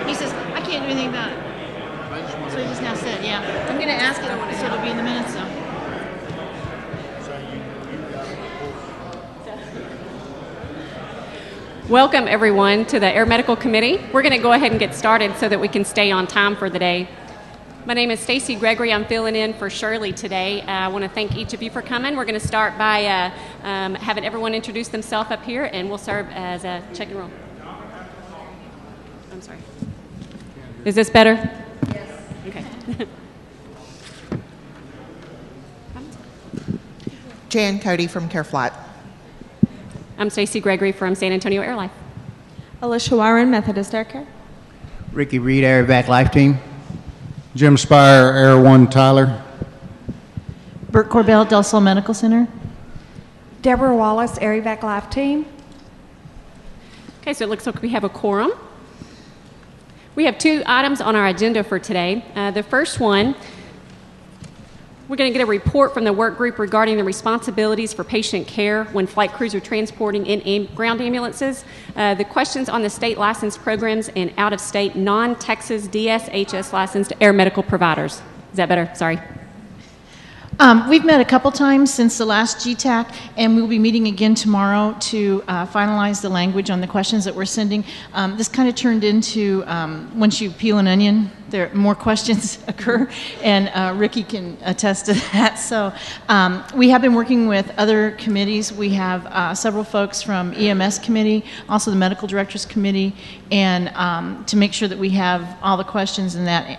He says, I can't do anything about it. So he just now said, yeah. I'm going to ask it, so it'll be in the minutes, though. Welcome, everyone, to the Air Medical Committee. We're going to go ahead and get started so that we can stay on time for the day. My name is Stacy Gregory. I'm filling in for Shirley today. I want to thank each of you for coming. We're going to start by having everyone introduce themselves up here, and we'll serve as a check and roll. I'm sorry. Is this better? Yes. Okay. Jan Cody from CareFlight. I'm Stacy Gregory from San Antonio Airlife. Alicia Warren, Methodist Air Care. Ricky Reed, Air-Evac Life Team. Jim Spire, Air One Tyler. Bert Corbell, Del Sol Medical Center. Deborah Wallace, Air-Evac Life Team. Okay, so it looks like we have a quorum. We have two items on our agenda for today. The first one, we're going to get a report from the work group regarding the responsibilities for patient care when flight crews are transporting in ground ambulances. The questions on the state licensed programs and out-of-state non-Texas DSHS licensed air medical providers. Is that better? Sorry. We've met a couple times since the last GTAC, and we'll be meeting again tomorrow to finalize the language on the questions that we're sending. This kind of turned into, once you peel an onion, there more questions occur, and Ricky can attest to that. So we have been working with other committees. We have several folks from EMS committee, also the medical directors committee, and to make sure that we have all the questions in that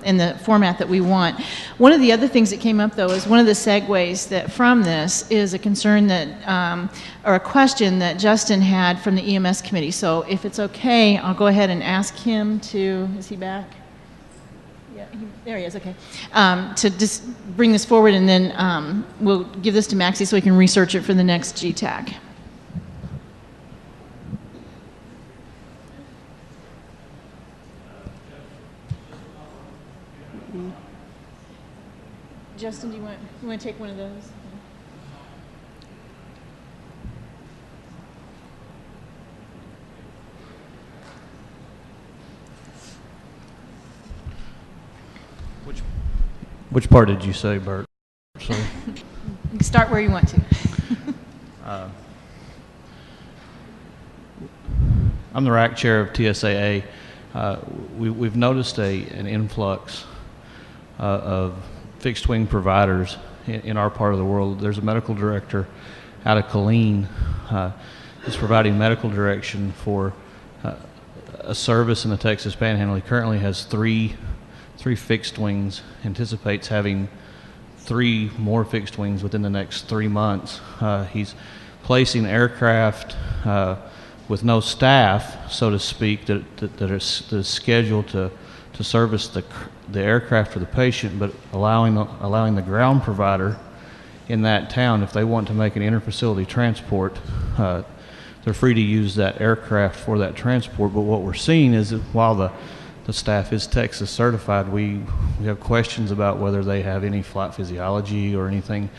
in the format that we want. One of the other things that came up, though, is one of the segues that from this is a concern that or a question that Justin had from the EMS committee. So if it's okay, I'll go ahead and ask him to, is he back? Yeah, there he is, okay. To just bring this forward, and then we'll give this to Maxie so he can research it for the next GTAC. Justin, do you want to take one of those? Which part did you say, Bert? So, You can start where you want to. I'm the RAC chair of TSAA. We've noticed an influx of fixed wing providers in our part of the world. There's a medical director out of Killeen who's providing medical direction for a service in the Texas Panhandle. He currently has three fixed wings, anticipates having 3 more fixed wings within the next 3 months. He's placing aircraft with no staff, so to speak, that are scheduled to service the aircraft for the patient, but allowing the ground provider in that town, if they want to make an interfacility transport, they're free to use that aircraft for that transport. But what we're seeing is that while the staff is Texas certified, we have questions about whether they have any flight physiology or anything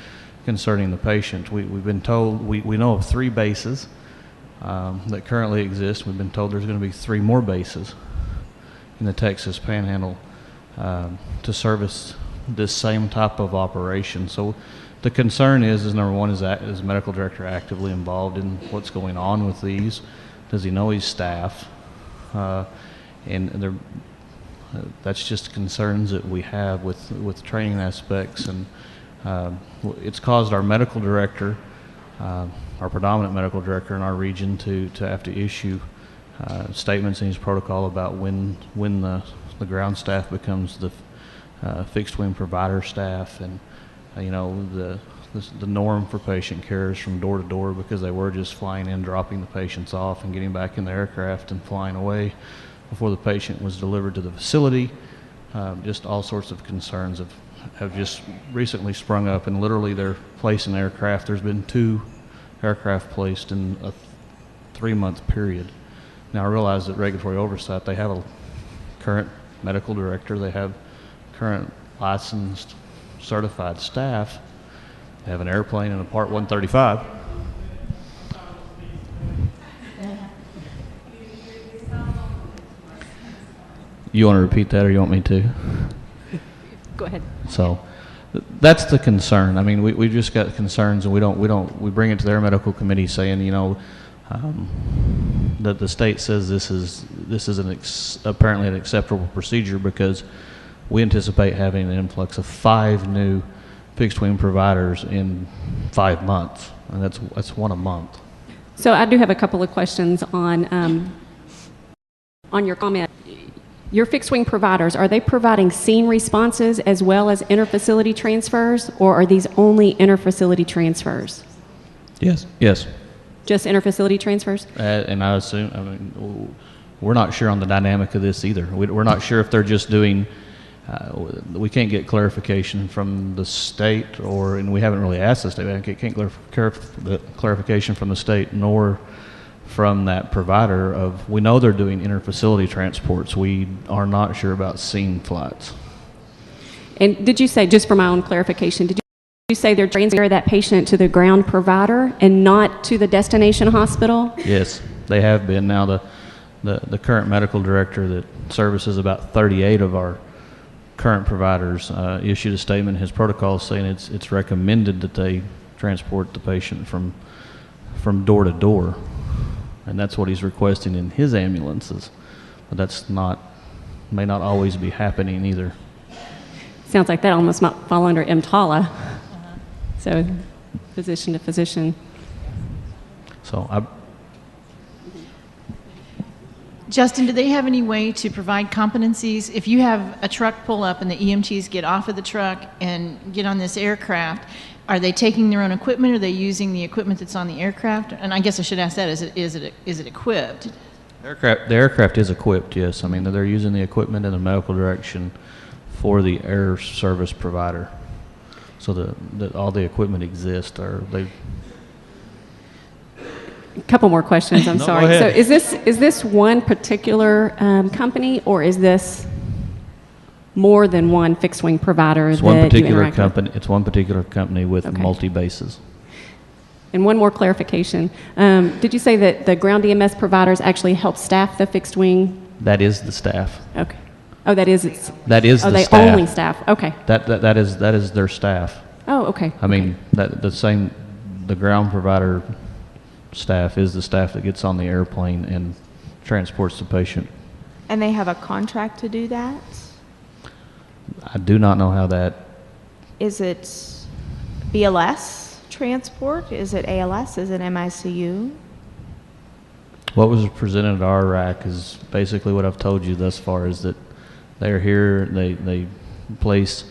concerning the patient. We've been told, we know of 3 bases that currently exist. We've been told there's going to be 3 more bases in the Texas Panhandle to service this same type of operation. So the concern is number one, is the medical director actively involved in what's going on with these? Does he know his staff? And that's just concerns that we have with training aspects, and it's caused our medical director, our predominant medical director in our region, to have to issue statements in his protocol about when the ground staff becomes the fixed wing provider staff, and the the norm for patient care is from door to door because they were just flying in, dropping the patients off, and getting back in the aircraft and flying away before the patient was delivered to the facility. Just all sorts of concerns have just recently sprung up, and literally they're placing aircraft. There's been 2 aircraft placed in a 3-month period. Now, I realize that regulatory oversight, they have a current medical director, they have current licensed, certified staff, they have an airplane and a Part 135. You want to repeat that, or you want me to? Go ahead. So that's the concern. I mean, we've just got concerns, and we bring it to their medical committee saying, you know, that the state says this is apparently an acceptable procedure because we anticipate having an influx of 5 new fixed wing providers in 5 months, and that's 1 a month. So I do have a couple of questions on your comment. Your fixed wing providers, are they providing scene responses as well as interfacility transfers, or are these only interfacility transfers? Yes. Just interfacility transfers? And I assume, I mean, we're not sure on the dynamic of this either. We're not sure if they're just doing, we can't get clarification from the state, and we haven't really asked the state. We can't get clarification from the state nor from that provider of, we know they're doing interfacility transports. We are not sure about scene flights. And did you say, just for my own clarification, did you say they're transferring that patient to the ground provider and not to the destination hospital? Yes, they have been. Now, the current medical director that services about 38 of our current providers issued a statement in his protocol saying it's recommended that they transport the patient from door to door. And that's what he's requesting in his ambulances. But that's may not always be happening either. Sounds like that almost might fall under EMTALA. So, physician to physician. So Justin, do they have any way to provide competencies? If you have a truck pull up and the EMTs get off of the truck and get on this aircraft, are they taking their own equipment? Are they using the equipment that's on the aircraft? And I guess I should ask that, is it equipped? the aircraft is equipped, yes. I mean, they're using the equipment and the medical direction for the air service provider. So that all the equipment exists. A couple more questions. I'm No, sorry. go ahead. So is this one particular company, or is this more than one fixed wing provider It's that one you particular interact with? company. It's one particular company with Okay. multi bases. And one more clarification. Did you say that the ground EMS providers actually help staff the fixed wing? That is the staff. Okay. Oh, that is it's. That is Oh, the they staff. only staff. Okay. That is their staff. Oh, okay. I mean, the ground provider staff is the staff that gets on the airplane and transports the patient. And they have a contract to do that? I do not know how that. Is it BLS transport? Is it ALS? Is it MICU? What was presented at our RAC is basically what I've told you thus far, is that they're here, they place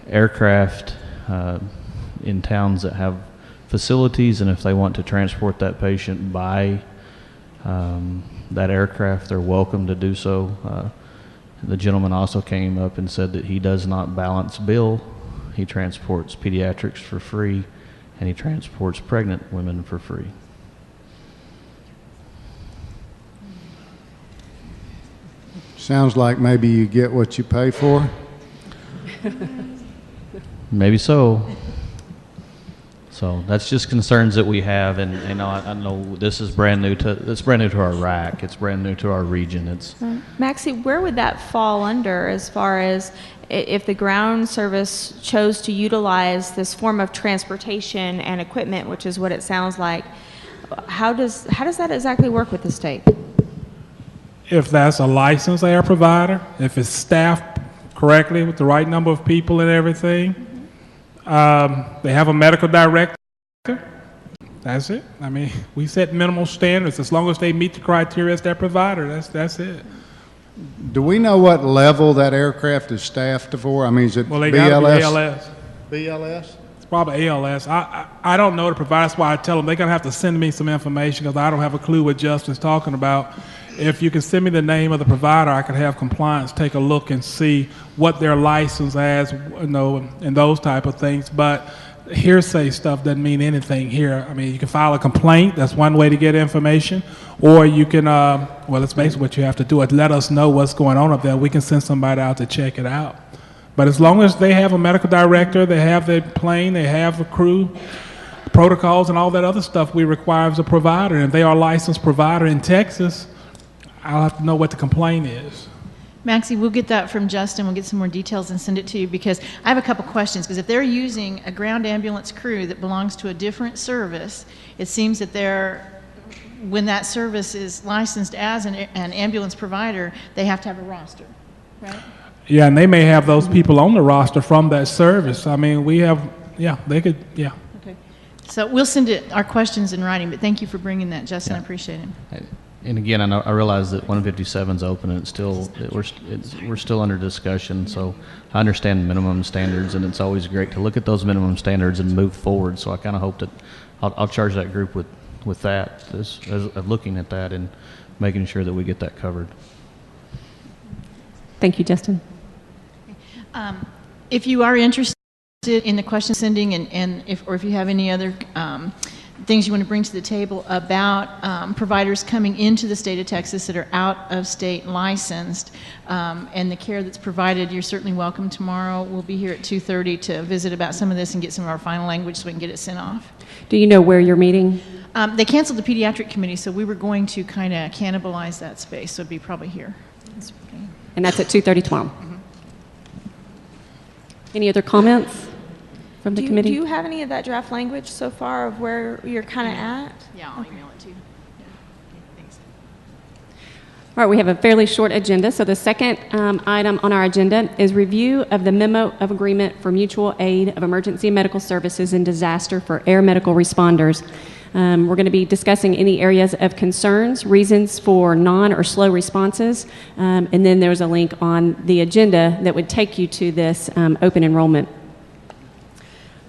aircraft in towns that have facilities, and if they want to transport that patient by that aircraft, they're welcome to do so. The gentleman also came up and said that he does not balance bill. He transports pediatrics for free, and he transports pregnant women for free. Sounds like maybe you get what you pay for. Maybe so. So that's just concerns that we have, and I know this is brand new to our RAC. It's brand new to our region. It's Maxie, where would that fall under as far as if the ground service chose to utilize this form of transportation and equipment, which is what it sounds like? How does that exactly work with the state? If that's a licensed air provider, if it's staffed correctly with the right number of people and everything, they have a medical director. That's it. I mean, we set minimal standards. As long as they meet the criteria as their provider, that's it. Do we know what level that aircraft is staffed for? I mean, is it Well, they got to be BLS? ALS. BLS? It's probably ALS. I don't know the provider. That's why I tell them they're going to have to send me some information because I don't have a clue what Justin's talking about. If you can send me the name of the provider, I can have compliance take a look and see what their license as, and those type of things. But hearsay stuff doesn't mean anything here. I mean, you can file a complaint. That's one way to get information. Or you can, that's basically what you have to do. Is let us know what's going on up there. We can send somebody out to check it out. But as long as they have a medical director, they have their plane, they have a crew, protocols, and all that other stuff we require as a provider, and if they are a licensed provider in Texas, I'll have to know what the complaint is. Maxie, we'll get that from Justin. We'll get some more details and send it to you because I have a couple questions. Because if they're using a ground ambulance crew that belongs to a different service, it seems that when that service is licensed as an ambulance provider, they have to have a roster, right? Yeah, and they may have those people on the roster from that service. I mean, they could. Okay. So we'll send our questions in writing, but thank you for bringing that, Justin. I appreciate it. And again, I realize that 157 is open and we're still under discussion. So I understand minimum standards, and it's always great to look at those minimum standards and move forward. So I kind of hope that I'll charge that group with that, as looking at that and making sure that we get that covered. Thank you, Justin. If you are interested in the question sending, and if you have any other things you want to bring to the table about providers coming into the state of Texas that are out of state licensed and the care that's provided, you're certainly welcome tomorrow. We'll be here at 2:30 to visit about some of this and get some of our final language so we can get it sent off. Do you know where you're meeting? They canceled the pediatric committee, so we were going to kind of cannibalize that space, so it'd be probably here. And that's at 2:30 tomorrow. Any other comments from the committee? Do you have any of that draft language so far of where you're kind of at? Yeah, I'll email it to you. Yeah. Thanks. All right, we have a fairly short agenda. So the second item on our agenda is review of the memo of agreement for mutual aid of emergency medical services in disaster for air medical responders. We're going to be discussing any areas of concerns, reasons for non or slow responses, and then there's a link on the agenda that would take you to this open enrollment.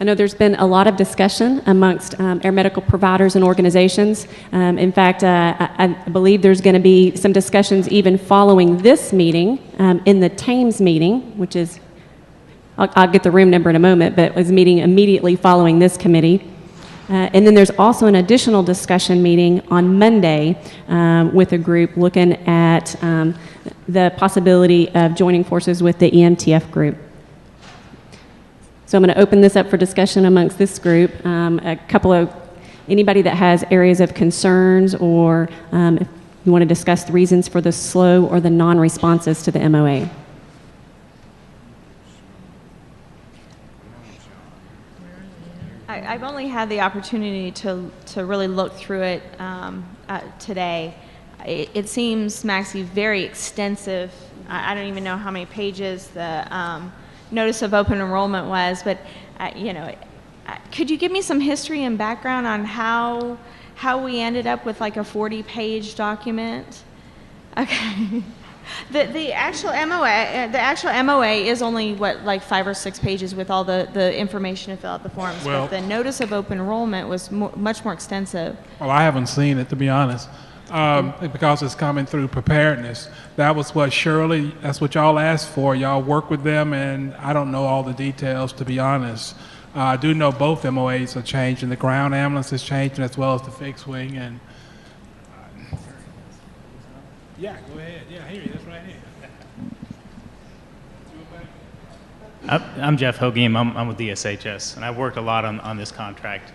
I know there's been a lot of discussion amongst air medical providers and organizations. In fact, I believe there's going to be some discussions even following this meeting in the TAMES meeting, which is, I'll get the room number in a moment, but was meeting immediately following this committee. And then there's also an additional discussion meeting on Monday with a group looking at the possibility of joining forces with the EMTF group. So I'm going to open this up for discussion amongst this group. Anybody that has areas of concerns or if you want to discuss the reasons for the slow or the non-responses to the MOA. I've only had the opportunity to really look through it today. It seems, Maxie, very extensive. I don't even know how many pages the notice of open enrollment was, but could you give me some history and background on how we ended up with like a 40-page document? Okay. The actual MOA is only like 5 or 6 pages with all the information to fill out the forms. Well, but the notice of open enrollment was much more extensive. Well, I haven't seen it, to be honest, because it's coming through preparedness. That was what Shirley, that's what y'all asked for. Y'all work with them, and I don't know all the details, to be honest. I do know both MOAs are changing. The ground ambulance is changing as well as the fixed wing. And yeah, go ahead. Yeah, here he is right here. I'm Jeff Hogeem. I'm with DSHS, and I've worked a lot on this contract.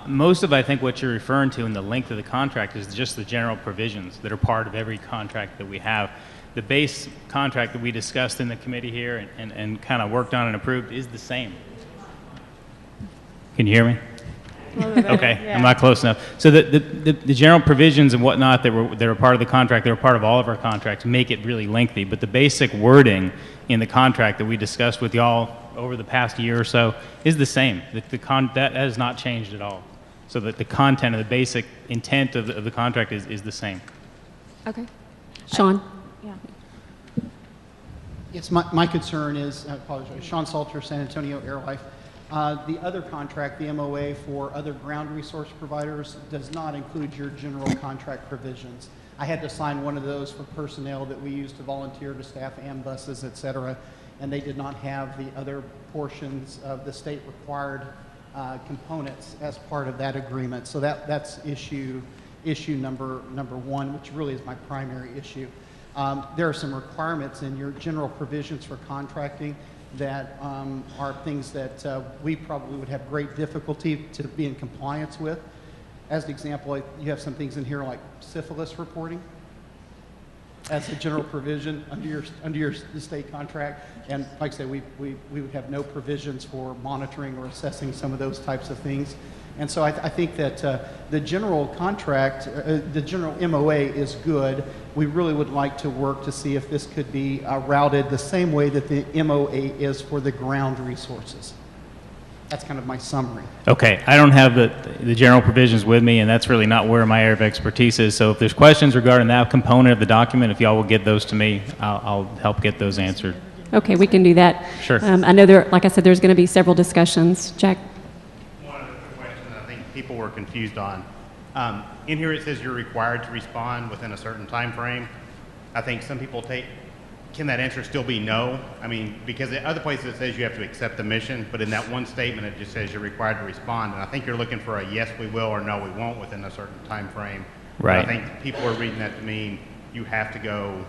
Most of, I think, what you're referring to in the length of the contract is just the general provisions that are part of every contract that we have. The base contract that we discussed in the committee here and kind of worked on and approved is the same. Can you hear me? Okay, yeah. I'm not close enough. So the general provisions and whatnot that are part of the contract, that are part of all of our contracts, make it really lengthy. But the basic wording in the contract that we discussed with y'all over the past year or so is the same. That has not changed at all. So that the content of the basic intent of the contract is the same. Okay. Sean? Yeah. Yes, my concern is, I apologize, Sean Salter, San Antonio Air Life. The other contract, the MOA for other ground resource providers, does not include your general contract provisions. I had to sign one of those for personnel that we use to volunteer to staff ambuses, et cetera, and they did not have the other portions of the state required components as part of that agreement. So that's issue number one, which really is my primary issue. There are some requirements in your general provisions for contracting that are things that we probably would have great difficulty to be in compliance with. As an example, you have some things in here like syphilis reporting as a general provision under your state contract, and like I say, we would have no provisions for monitoring or assessing some of those types of things. And so I think that the general contract, the general MOA is good. We really would like to work to see if this could be routed the same way that the MOA is for the ground resources. That's kind of my summary. Okay, I don't have the general provisions with me, and that's really not where my area of expertise is. So if there's questions regarding that component of the document, if y'all will get those to me, I'll help get those answered. Okay, we can do that. Sure. I know like I said, there's going to be several discussions. Jack? One other question that I think people were confused on. In here it says you're required to respond within a certain time frame. I think some people can that answer still be no? I mean, because in other places it says you have to accept the mission, but in that one statement it just says you're required to respond. And I think you're looking for a yes we will or no we won't within a certain time frame. Right. But I think people are reading that to mean you have to go,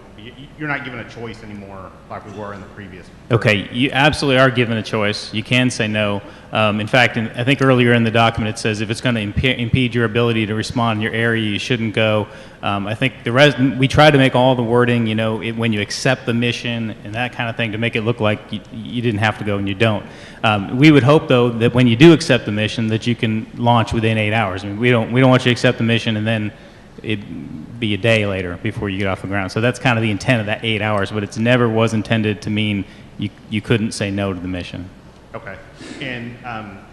you're not given a choice anymore like we were in the previous. Okay, you absolutely are given a choice. You can say no. In fact, I think earlier in the document it says if it's going to impede your ability to respond in your area, you shouldn't go. I think we try to make all the wording, when you accept the mission and that kind of thing, to make it look like you didn't have to go and you don't. We would hope, though, that when you do accept the mission, that you can launch within 8 hours. I mean, we don't want you to accept the mission and then it be a day later before you get off the ground. So that's kind of the intent of that 8 hours, but it never was intended to mean you couldn't say no to the mission. Okay. And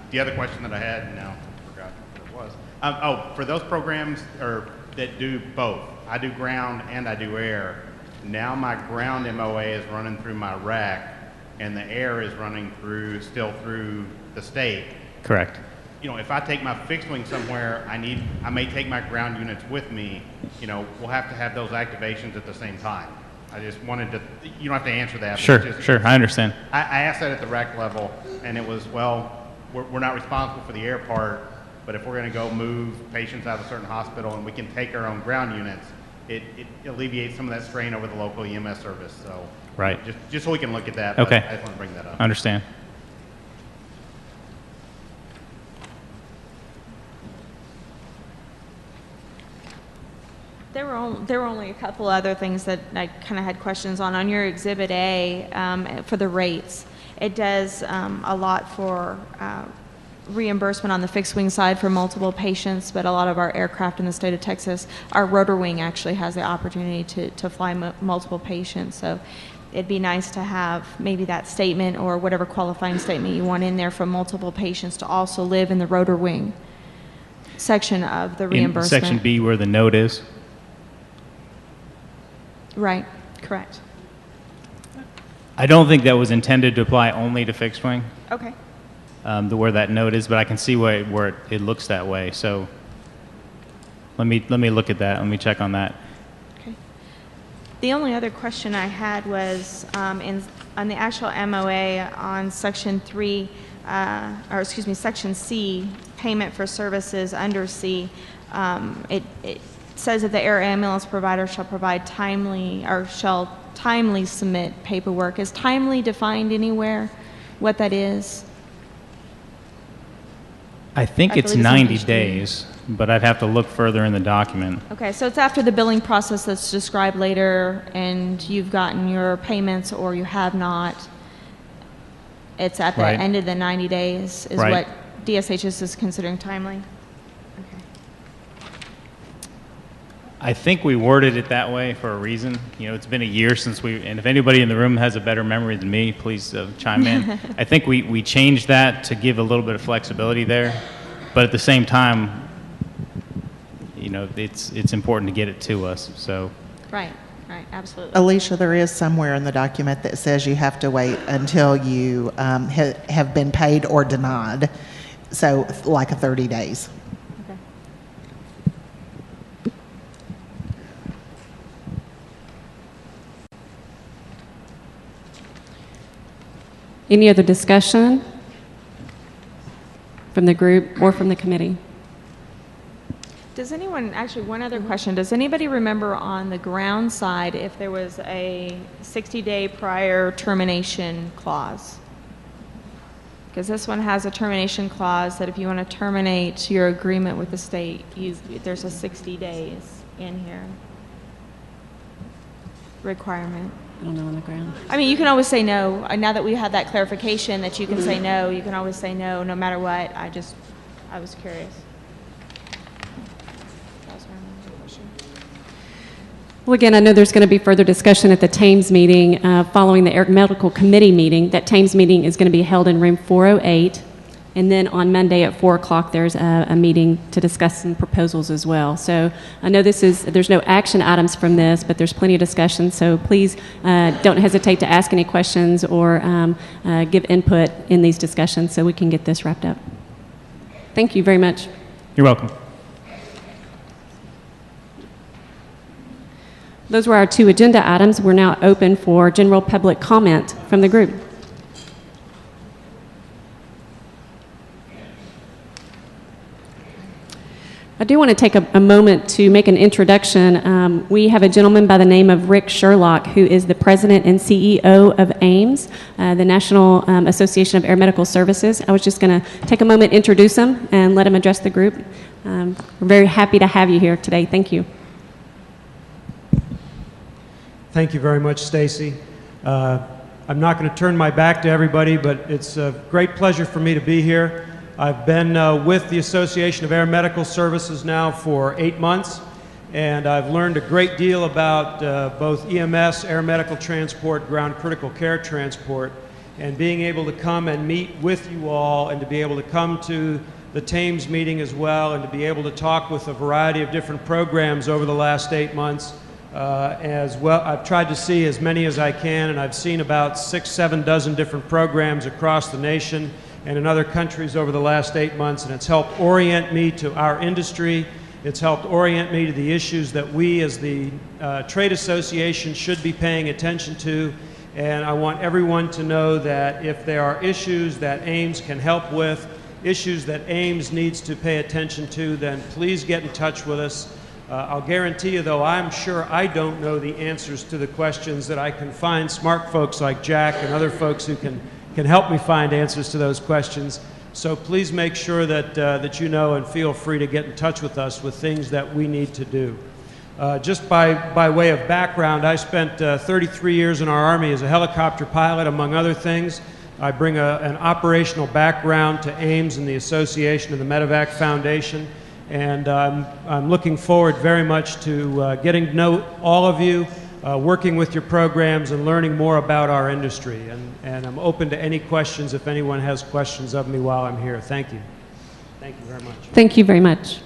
the other question that I had, now I forgot what it was. For those programs that do both, I do ground and I do air. Now my ground MOA is running through my RAC, and the air is running still through the state. Correct. If I take my fixed wing somewhere, I may take my ground units with me. We'll have to have those activations at the same time. I just wanted to, you don't have to answer that. Sure, I understand. I asked that at the RAC level, and it was, we're not responsible for the air part, but if we're going to go move patients out of a certain hospital and we can take our own ground units, it alleviates some of that strain over the local EMS service. So, right. Just so we can look at that. Okay. I just want to bring that up. Understand. There were only a couple other things that I kind of had questions on. On your Exhibit A, for the rates, it does a lot for reimbursement on the fixed wing side for multiple patients, but a lot of our aircraft in the state of Texas, our rotor wing actually has the opportunity to fly multiple patients. So it'd be nice to have maybe that statement or whatever qualifying statement you want in there for multiple patients to also live in the rotor wing section of the reimbursement. In Section B where the note is? Right, correct. I don't think that was intended to apply only to fixed wing. Okay. Where that note is, but I can see where it looks that way. So let me look at that. Let me check on that. Okay. The only other question I had was on the actual MOA on Section 3, Section C, payment for services under C. It says that the air ambulance provider shall timely submit paperwork. Is timely defined anywhere? What that is? I think it's 90 days, but I'd have to look further in the document. Okay, so it's after the billing process that's described later, and you've gotten your payments or you have not. It's at the end of the 90 days is what DSHS is considering timely. I think we worded it that way for a reason. It's been a year since and if anybody in the room has a better memory than me, please chime in. I think we changed that to give a little bit of flexibility there, but at the same time, it's important to get it to us. So. Right. Right, absolutely. Alicia, there is somewhere in the document that says you have to wait until you have been paid or denied. So like 30 days. Okay. Any other discussion from the group or from the committee? Does anyone, actually one other question, does anybody remember on the ground side if there was a 60-day prior termination clause? Because this one has a termination clause that if you want to terminate your agreement with the state, there's a 60 days in here requirement. I don't know on the ground. I mean, you can always say no. Now that we have that clarification that you can say no, you can always say no, no matter what. I was curious. That was my question. Well, again, I know there's going to be further discussion at the TAMES meeting following the Medical Committee meeting. That TAMES meeting is going to be held in room 408. And then on Monday at 4 o'clock, there's a meeting to discuss some proposals as well. So I know there's no action items from this, but there's plenty of discussion. So please don't hesitate to ask any questions or give input in these discussions so we can get this wrapped up. Thank you very much. You're welcome. Those were our 2 agenda items. We're now open for general public comment from the group. I do want to take a moment to make an introduction. We have a gentleman by the name of Rick Sherlock, who is the president and CEO of AIMS, the National Association of Air Medical Services. I was just going to take a moment, introduce him, and let him address the group. We're very happy to have you here today. Thank you. Thank you very much, Stacy. I'm not going to turn my back to everybody, but it's a great pleasure for me to be here. I've been with the Association of Air Medical Services now for 8 months, and I've learned a great deal about both EMS, air medical transport, ground critical care transport, and being able to come and meet with you all and to be able to come to the TAMES meeting as well and to be able to talk with a variety of different programs over the last 8 months as well. I've tried to see as many as I can, and I've seen about 6-7 dozen different programs across the nation and in other countries over the last 8 months, and it's helped orient me to our industry. It's helped orient me to the issues that we as the trade association should be paying attention to, and I want everyone to know that if there are issues that AIMS can help with, issues that AIMS needs to pay attention to, then please get in touch with us. I'll guarantee you, though, I'm sure I don't know the answers to the questions, that I can find smart folks like Jack and other folks who can help me find answers to those questions. So please make sure that you know and feel free to get in touch with us with things that we need to do. Just by way of background, I spent 33 years in our Army as a helicopter pilot, among other things. I bring an operational background to AIMS and the association and the Medevac Foundation, and I'm looking forward very much to getting to know all of you, working with your programs and learning more about our industry. And I'm open to any questions if anyone has questions of me while I'm here. Thank you. Thank you very much. Thank you very much.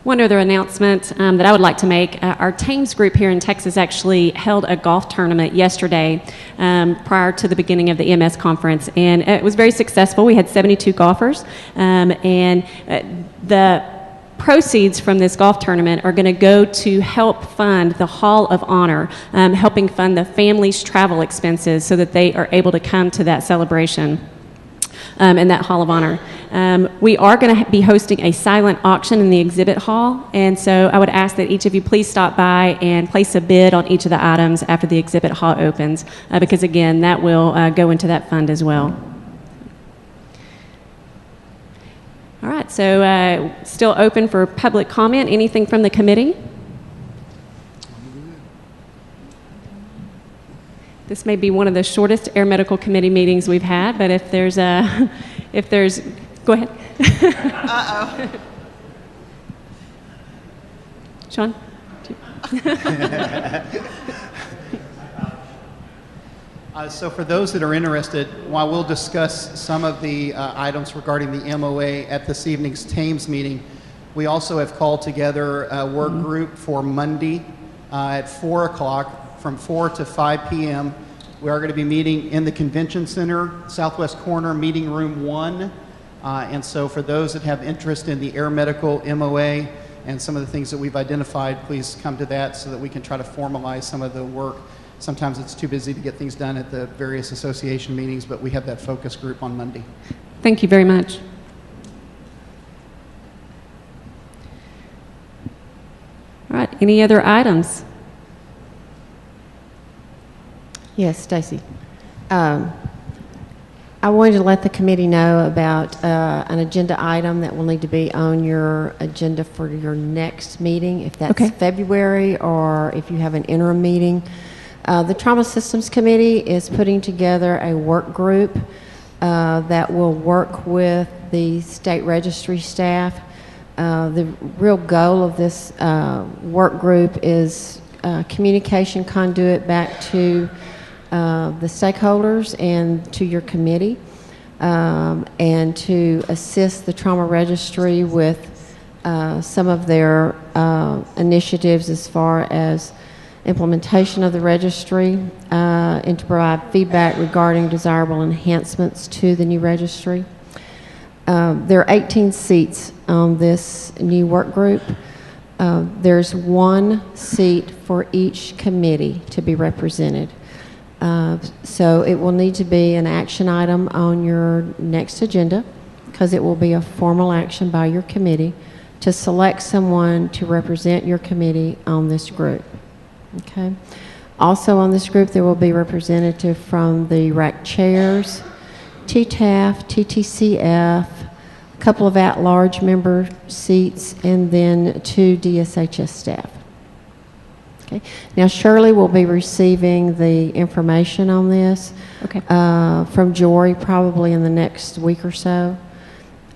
One other announcement that I would like to make. Our TAMES group here in Texas actually held a golf tournament yesterday prior to the beginning of the EMS conference, and it was very successful. We had 72 golfers, and the proceeds from this golf tournament are going to go to help fund the Hall of Honor, helping fund the family's travel expenses so that they are able to come to that celebration in that Hall of Honor. We are going to be hosting a silent auction in the exhibit hall, and so I would ask that each of you please stop by and place a bid on each of the items after the exhibit hall opens, because again, that will go into that fund as well. All right, so still open for public comment. Anything from the committee? This may be one of the shortest Air Medical Committee meetings we've had, but if there's go ahead. Uh-oh. Sean? So for those that are interested, while we'll discuss some of the items regarding the MOA at this evening's TAMES meeting, We also have called together a work group for Monday at 4 o'clock, from 4 to 5 p.m. We are going to be meeting in the Convention Center, southwest corner, meeting room 1. And so for those that have interest in the air medical MOA and some of the things that we've identified, please come to that so that we can try to formalize some of the work. Sometimes it's too busy to get things done at the various association meetings, but we have that focus group on Monday. Thank you very much. All right, any other items? Yes, Stacy. I wanted to let the committee know about an agenda item that will need to be on your agenda for your next meeting, if that's February or if you have an interim meeting. The Trauma Systems Committee is putting together a work group that will work with the state registry staff. The real goal of this work group is communication conduit back to the stakeholders and to your committee, and to assist the trauma registry with some of their initiatives as far as implementation of the registry, and to provide feedback regarding desirable enhancements to the new registry. There are 18 seats on this new work group. There's 1 seat for each committee to be represented. So it will need to be an action item on your next agenda, because it will be a formal action by your committee to select someone to represent your committee on this group. Okay. Also on this group, there will be representative from the RAC chairs, TTAF, TTCF, a couple of at-large member seats, and then 2 DSHS staff. Okay. Now, Shirley will be receiving the information on this from Jory probably in the next week or so.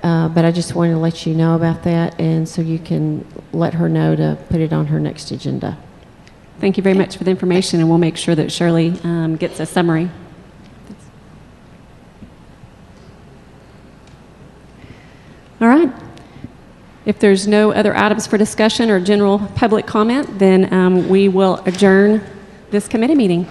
But I just wanted to let you know about that, and so you can let her know to put it on her next agenda. Thank you very much for the information, and we'll make sure that Shirley gets a summary. All right. If there's no other items for discussion or general public comment, then we will adjourn this committee meeting.